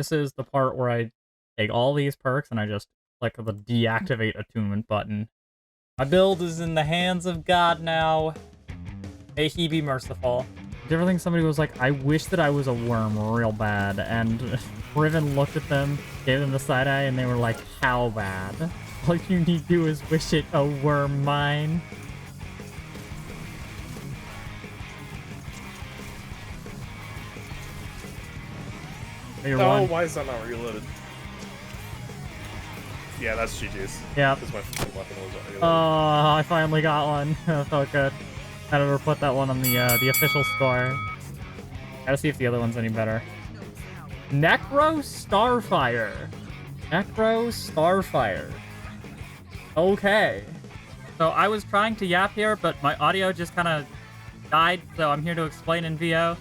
This is the part where I take all these perks and I just click the Deactivate Attunement button. My build is in the hands of God now. May he be merciful. Do you ever think somebody was like, I wish that I was a worm real bad, and Riven looked at them, gave them the side eye, and they were like, how bad? All you need to do is wish it a worm mine. Oh, why is that not reloaded? Yeah, that's GG's. Yeah. Because my weapon was reloaded. Oh, I finally got one. That felt good. I never put that one on the official score. Gotta see if the other one's any better. Necro Starfire. Necro Starfire. Okay. So I was trying to yap here, but my audio just kind of died, so I'm here to explain in VO.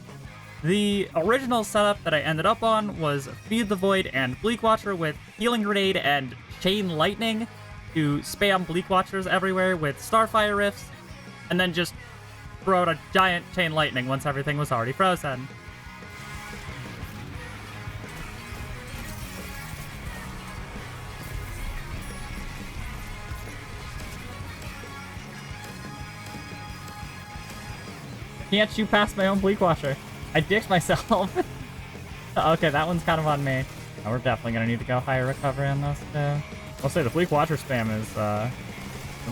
The original setup that I ended up on was Feed the Void and Bleak Watcher with Healing Grenade and Chain Lightning to spam Bleak Watchers everywhere with Starfire Rifts, and then just throw out a giant Chain Lightning once everything was already frozen. Can't shoot past my own Bleak Watcher. I dicked myself. Okay, that one's kind of on me. Oh, we're definitely gonna need to go higher recovery on this too. I'll say the Bleak Watcher spam is, at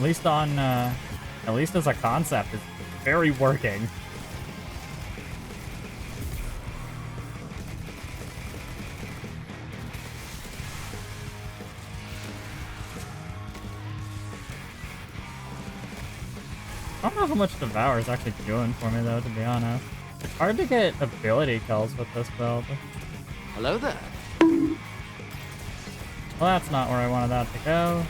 least as a concept, is very working. I don't know how much Devour is actually doing for me though, to be honest. It's hard to get ability kills with this build. Hello there. Well, that's not where I wanted that to go.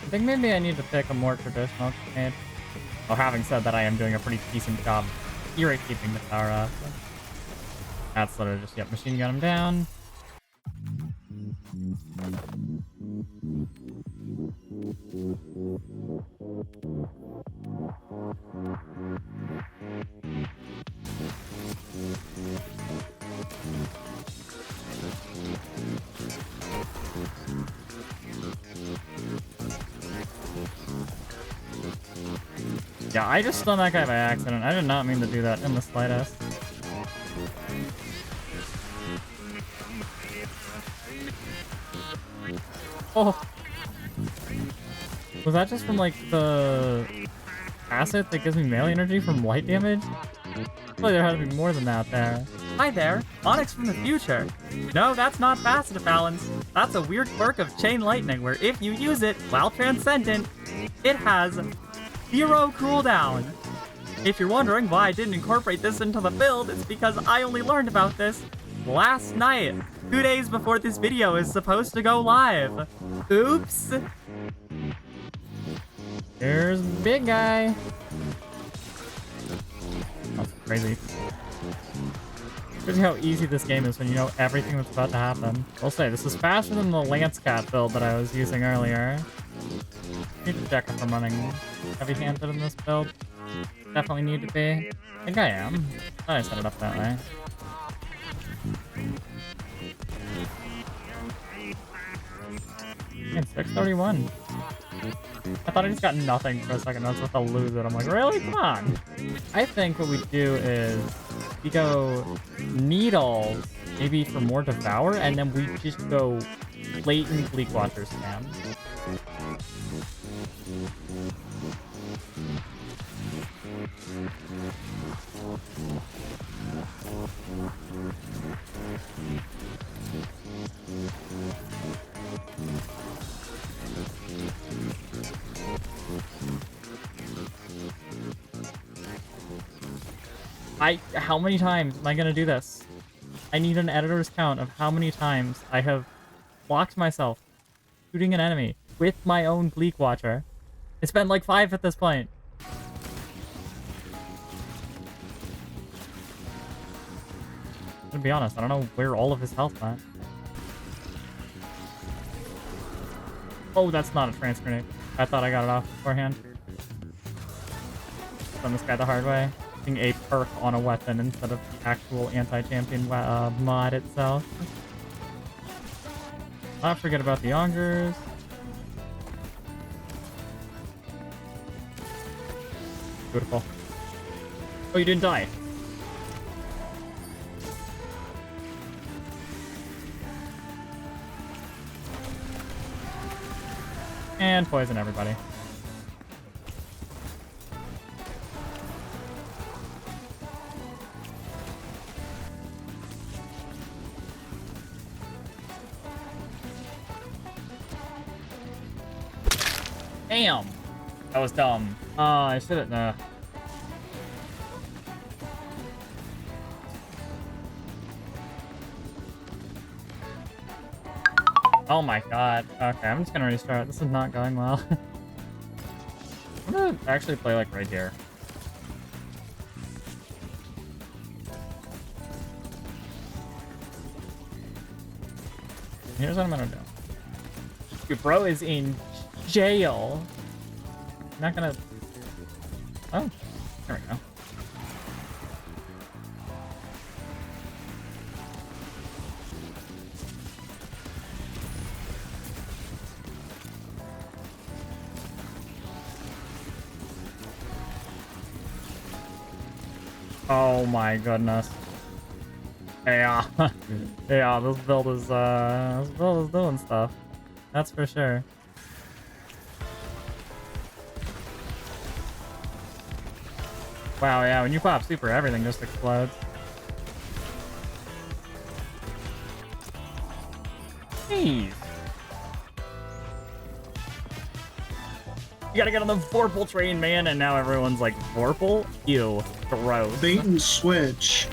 I think maybe I need to pick a more traditional grenade. Well, having said that, I am doing a pretty decent job here at keeping the tower up. That's literally just, yep, machine gun him down. Yeah, I just stunned that guy by accident. I did not mean to do that in the slightest. Oh! Was that just from, like, the asset that gives me melee energy from light damage? Surely there had to be more than that there. Hi there, Onyx from the future. No, that's not Faceted Balance. That's a weird quirk of Chain Lightning, where if you use it while Transcendent, it has 0 cooldown. If you're wondering why I didn't incorporate this into the build, it's because I only learned about this last night, 2 days before this video is supposed to go live. Oops. Here's big guy. That's crazy. Crazy how easy this game is when you know everything that's about to happen. I'll say, this is faster than the Lance Cat build that I was using earlier. Need to check if I'm running heavy-handed in this build. Definitely need to be. I think I am. Thought I set it up that way. It's 631. I thought I just got nothing for a second. I was about to lose it. I'm like, really? Come on. I think what we do is we go Needles, maybe for more Devour, and then we just go blatant Bleak Watcher spam. How many times am I gonna do this? I need an editor's count of how many times I have blocked myself shooting an enemy with my own Bleak Watcher. It's been like 5 at this point. To be honest, I don't know where all of his health went. Oh, that's not a trance grenade. I thought I got it off beforehand. Done this guy the hard way. Using a perk on a weapon instead of the actual anti-champion mod itself. Not forget about the augers. Beautiful. Oh, you didn't die. And poison everybody. Damn! That was dumb. I should have... Oh my god. Okay, I'm just gonna restart. This is not going well. I'm gonna actually play like right here. Here's what I'm gonna do. Your bro is in jail. I'm not gonna... Oh, there we go. Oh my goodness. Yeah. Yeah, this build is doing stuff. That's for sure. Wow, yeah, when you pop super, everything just explodes. Jeez. You gotta get on the Vorpal train, man, and now everyone's like, Vorpal? Ew. Gross. Bait and switch.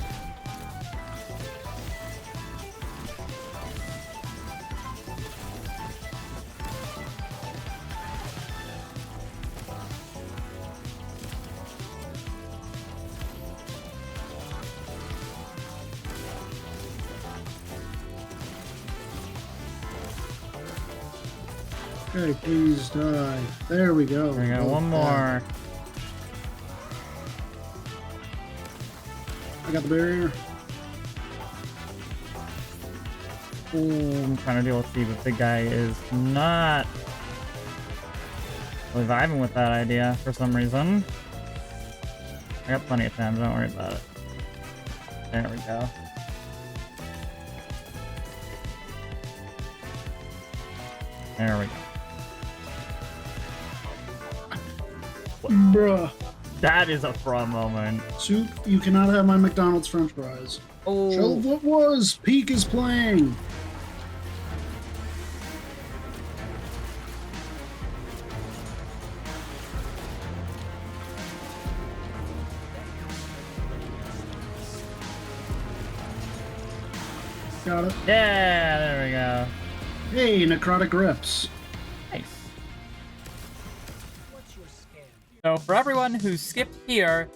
Okay, please die. There we go. There we go, one more. I got the barrier. Ooh, I'm trying to deal with Steve, but the guy is not really vibing with that idea for some reason. I got plenty of time, don't worry about it. There we go. There we go. Bruh. That is a fraud moment. Soup, you cannot have my McDonald's french fries. Oh. Show what was. Peak is playing. Got it. Yeah, there we go. Hey, necrotic rips. Nice. So for everyone who skipped here,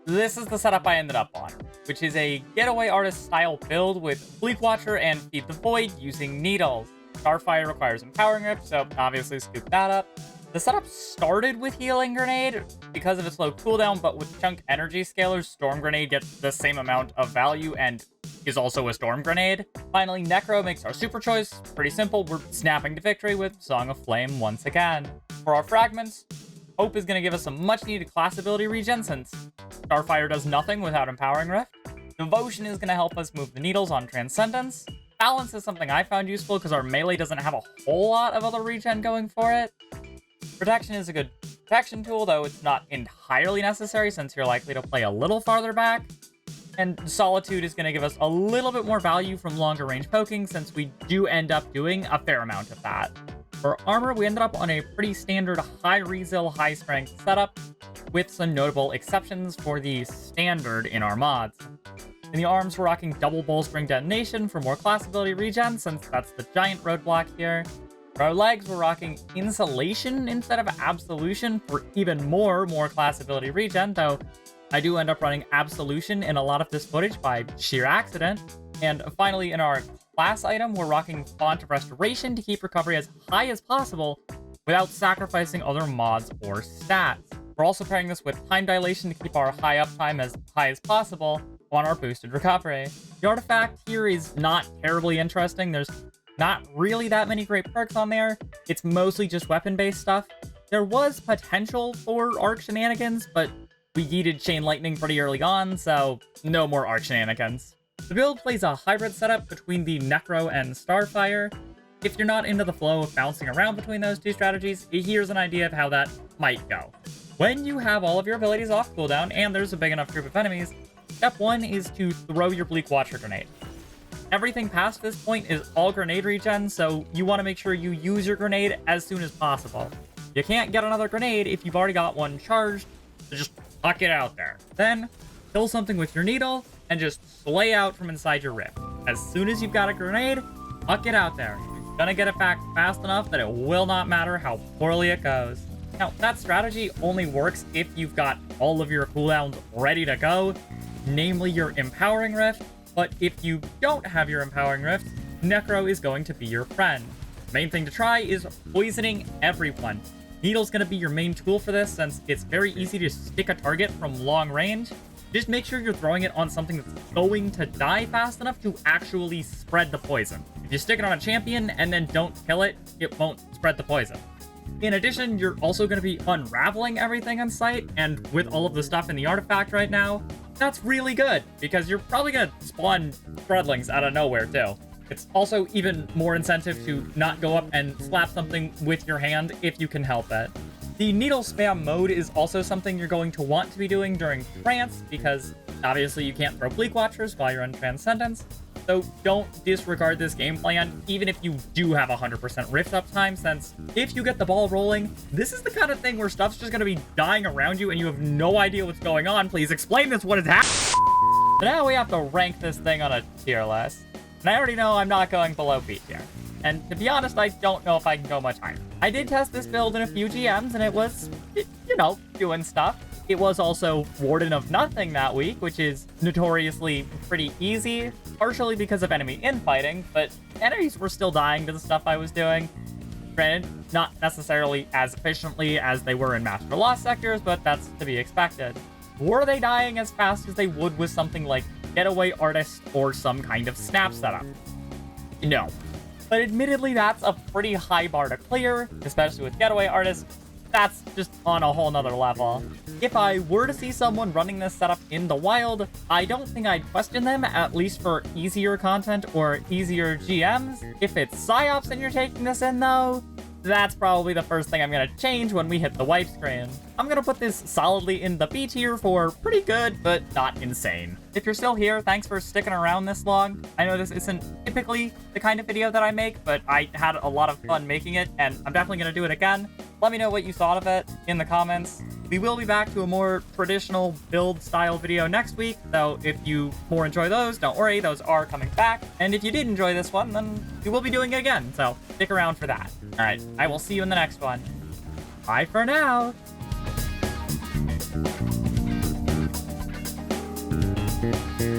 this is the setup I ended up on, which is a getaway artist style build with Bleak Watcher and Feed the Void using needles. Starfire requires Empowering Rip, so obviously scoop that up. The setup started with Healing Grenade because of its low cooldown, but with Chunk Energy Scalers, Storm Grenade gets the same amount of value and is also a Storm Grenade. Finally, Necro makes our super choice. Pretty simple, we're snapping to victory with Song of Flame once again. For our fragments, Hope is going to give us some much needed class ability regen since Starfire does nothing without Empowering Rift. Devotion is going to help us move the needles on Transcendence. Balance is something I found useful because our melee doesn't have a whole lot of other regen going for it. Protection is a good protection tool, though it's not entirely necessary since you're likely to play a little farther back. And Solitude is going to give us a little bit more value from longer range poking since we do end up doing a fair amount of that. For armor, we ended up on a pretty standard high resil, high strength setup with some notable exceptions for the standard in our mods. In the arms, we're rocking double bowstring detonation for more class ability regen since that's the giant roadblock here. For our legs, we're rocking insulation instead of absolution for even more class ability regen, though I do end up running absolution in a lot of this footage by sheer accident. And finally, in our class item, we're rocking Font of Restoration to keep recovery as high as possible without sacrificing other mods or stats. We're also pairing this with Time Dilation to keep our high uptime as high as possible on our boosted recovery. The artifact here is not terribly interesting. There's not really that many great perks on there. It's mostly just weapon-based stuff. There was potential for arc shenanigans, but we yeeted Chain Lightning pretty early on, so no more arc shenanigans. The build plays a hybrid setup between the Necro and Starfire. If you're not into the flow of bouncing around between those two strategies, here's an idea of how that might go. When you have all of your abilities off cooldown and there's a big enough group of enemies, step 1 is to throw your Bleak Watcher grenade. Everything past this point is all grenade regen, so you want to make sure you use your grenade as soon as possible. You can't get another grenade if you've already got one charged, so just huck it out there. Then, kill something with your needle, and just slay out from inside your rift. As soon as you've got a grenade, huck it out there. You're gonna get it back fast enough that it will not matter how poorly it goes. Now, that strategy only works if you've got all of your cooldowns ready to go, namely your Empowering Rift, but if you don't have your Empowering Rift, Necro is going to be your friend. The main thing to try is poisoning everyone. Needle's gonna be your main tool for this since it's very easy to stick a target from long range. Just make sure you're throwing it on something that's going to die fast enough to actually spread the poison. If you stick it on a champion and then don't kill it, it won't spread the poison. In addition, you're also going to be unraveling everything in sight, and with all of the stuff in the artifact right now, that's really good, because you're probably going to spawn threadlings out of nowhere too. It's also even more incentive to not go up and slap something with your hand if you can help it. The needle spam mode is also something you're going to want to be doing during Trance, because obviously you can't throw Bleak Watchers while you're in Transcendence, so don't disregard this game plan, even if you do have 100% Rift uptime, since if you get the ball rolling, this is the kind of thing where stuff's just going to be dying around you and you have no idea what's going on. Please explain this, what is happening? So now we have to rank this thing on a tier list, and I already know I'm not going below B tier. And to be honest, I don't know if I can go much higher. I did test this build in a few GMs, and it was, you know, doing stuff. It was also Warden of Nothing that week, which is notoriously pretty easy, partially because of enemy infighting, but enemies were still dying to the stuff I was doing. Granted, not necessarily as efficiently as they were in Master Lost sectors, but that's to be expected. Were they dying as fast as they would with something like Getaway Artist or some kind of snap setup? No. But admittedly, that's a pretty high bar to clear, especially with Getaway Artist. That's just on a whole nother level. If I were to see someone running this setup in the wild, I don't think I'd question them, at least for easier content or easier GMs. If it's PsyOps and you're taking this in though, that's probably the first thing I'm gonna change when we hit the wipe screen. I'm gonna put this solidly in the B tier for pretty good, but not insane. If you're still here, thanks for sticking around this long. I know this isn't typically the kind of video that I make, but I had a lot of fun making it, and I'm definitely gonna do it again. Let me know what you thought of it in the comments. We will be back to a more traditional build style video next week, though if you more enjoy those, don't worry, those are coming back. And if you did enjoy this one, then we will be doing it again, so stick around for that. Alright, I will see you in the next one. Bye for now! Thank you.